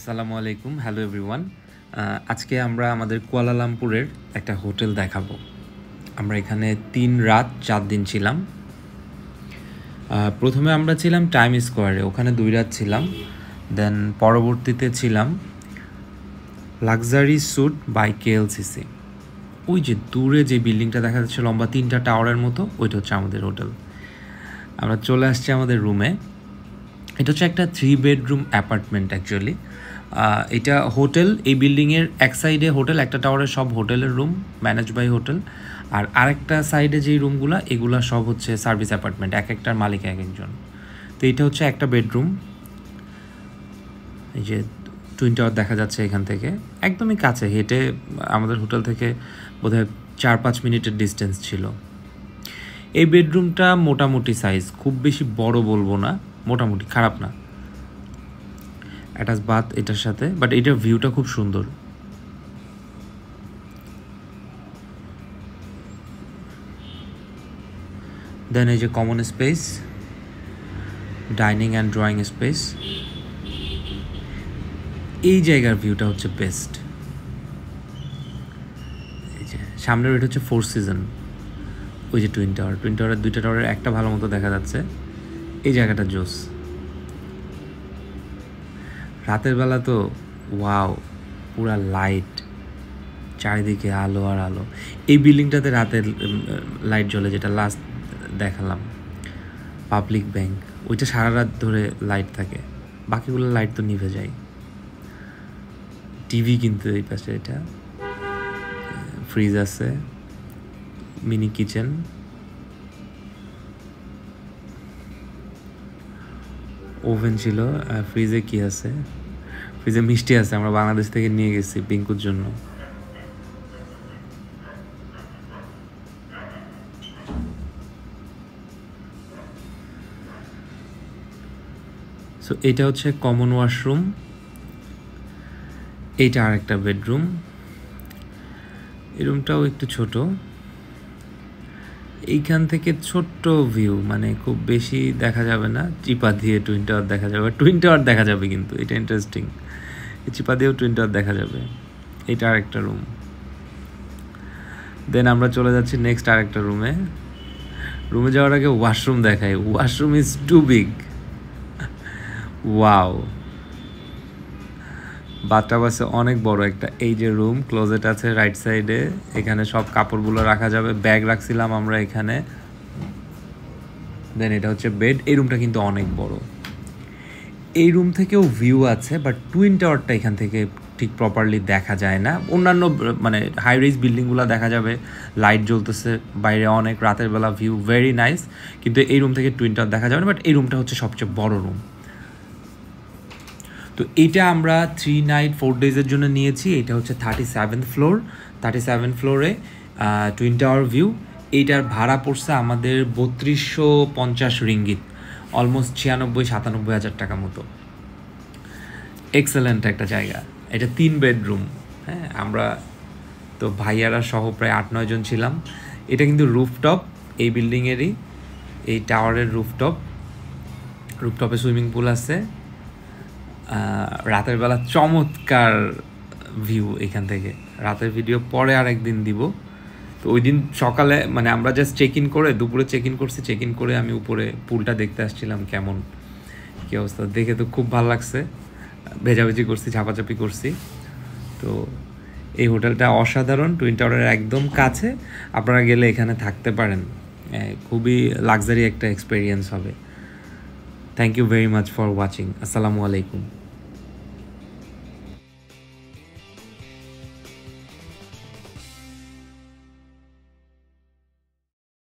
আসসালামু আলাইকুম, hello everyone. আজকে আমরা আমাদের কুয়ালালামপুরের একটা হোটেল দেখাবো। আমরা এখানে 3 রাত 4 দিন ছিলাম। প্রথমে আমরা ছিলাম টাইম স্কোয়ারে, ওখানে 2 রাত ছিলাম। দেন পরবর্তীতে ছিলাম লাক্সারি স্যুট বাই কেএলসিসি। ওই যে দূরে যে বিল্ডিংটা দেখা যাচ্ছে লম্বা 3টা টাওয়ারের মতো, ওইটা হচ্ছে আমাদের হোটেল। আমরা চলে আসছি আমাদের রুমে। এটা হচ্ছে একটা 3 বেডরুম অ্যাপার্টমেন্ট অ্যাকচুয়ালি। এটা হোটেল, এই বিল্ডিংয়ের এক সাইডে হোটেল, একটা টাওয়ারের সব হোটেলের রুম, ম্যানেজ বাই হোটেল। আর আরেকটা সাইডে যেই রুমগুলো, এগুলো সব হচ্ছে সার্ভিস অ্যাপার্টমেন্ট, এক একটার মালিক এক একজন। তো এটা হচ্ছে একটা বেডরুম। এই যে টুইন টাওয়ার দেখা যাচ্ছে এখান থেকে, একদমই কাছে, হেঁটে আমাদের হোটেল থেকে বোধহয় 4-5 মিনিটের ডিস্টেন্স ছিল। এই বেডরুমটা মোটামুটি সাইজ, খুব বেশি বড় বলবো না, মোটামুটি খারাপ না। অ্যাটাচ বাথ এটার সাথে, বাট এটার ভিউটা খুব সুন্দর। দেন এই যে common space, dining and drawing space. এই জায়গার ভিউটা হচ্ছে বেস্ট। এই যে সামনের এটা হচ্ছে 4 সিজন। ওই যে টুইন টাওয়ারের 2টা টাওয়ারের একটা ভালো মতো দেখা যাচ্ছে। এই জায়গাটা জোস। রাতের বেলা তো ওয়াও, পুরা লাইট, চারিদিকে আলো আর আলো। এই বিল্ডিংটাতে রাতের লাইট জ্বলে, যেটা লাস্ট দেখালাম, পাবলিক ব্যাংক, ওইটা সারা রাত ধরে লাইট থাকে, বাকিগুলো লাইট তো নিভে যায়। টিভি কিন্তু এই পাশে, এটা ফ্রিজ আছে, মিনি কিচেন, ওভেন ছিল। ফ্রিজে কি আছে? ফ্রিজে মিষ্টি আছে, আমরা বাংলাদেশ থেকে নিয়ে গেছি পিঙ্কুর জন্য। সো এটা হচ্ছে কমন ওয়াশরুম, এইটা আরেকটা বেডরুম। এই রুমটাও একটু ছোট। এইখান থেকে ছোট্ট ভিউ, মানে খুব বেশি দেখা যাবে না। চিপা দিয়ে টুইন টাওয়ার দেখা যাবে, টুইন টাওয়ার দেখা যাবে, কিন্তু এটা ইন্টারেস্টিং, চিপা দিয়েও টুইন টাওয়ার দেখা যাবে। এটা আরেকটা রুম। দেন আমরা চলে যাচ্ছি নেক্সট আরেকটা রুমে। রুমে যাওয়ার আগে ওয়াশরুম দেখাই। Washroom is too big, wow. Bathtub আছে অনেক বড় একটা। এই যে রুম, ক্লোজেট আছে রাইট সাইডে, এখানে সব কাপড়গুলো রাখা যাবে, ব্যাগ রাখছিলাম আমরা এখানে। দেন এটা হচ্ছে বেড। এই রুমটা কিন্তু অনেক বড়। এই রুম থেকেও ভিউ আছে, বাট টুইন টাওয়ারটা এখান থেকে ঠিক প্রপারলি দেখা যায় না। অন্যান্য মানে হাই রাইজ বিল্ডিংগুলো দেখা যাবে, লাইট জ্বলতেছে বাইরে অনেক, রাতের বেলা ভিউ ভেরি নাইস, কিন্তু এই রুম থেকে টুইন টাওয়ার দেখা যাবে না। বাট এই রুমটা হচ্ছে সবচেয়ে বড় রুম। তো এইটা আমরা 3 নাইট 4 ডেজের জন্য নিয়েছি। এটা হচ্ছে 37th ফ্লোর। 37 ফ্লোরে টুইন টাওয়ার ভিউ। এইটার ভাড়া পড়ছে আমাদের 3250 রিঙ্গিত, অলমোস্ট 96-97 হাজার টাকা মতো। এক্সেলেন্ট একটা জায়গা। এটা 3 বেডরুম। হ্যাঁ, আমরা তো ভাইয়ারা সহ প্রায় 8-9 জন ছিলাম। এটা কিন্তু রুফটপ, এই বিল্ডিংয়েরই, এই টাওয়ারের রুফটপে সুইমিং পুল আছে। রাতের বেলা চমৎকার ভিউ এখান থেকে। রাতের ভিডিও পরে আর একদিন দিব। তো ওই দিন সকালে মানে আমরা জাস্ট চেক ইন করে, দুপুরে চেক ইন করছি, চেক ইন করে আমি উপরে পুলটা দেখতে আসছিলাম কেমন কী অবস্থা। দেখে তো খুব ভালো লাগছে, ভেজাভেজি করছি, ঝাপাঝাপি করছি। তো এই হোটেলটা অসাধারণ, টুইন টাওয়ারের একদম কাছে। আপনারা গেলে এখানে থাকতে পারেন, খুবই লাক্সারি একটা এক্সপেরিয়েন্স হবে। Thank you very much for watching. আসসালামু আলাইকুম।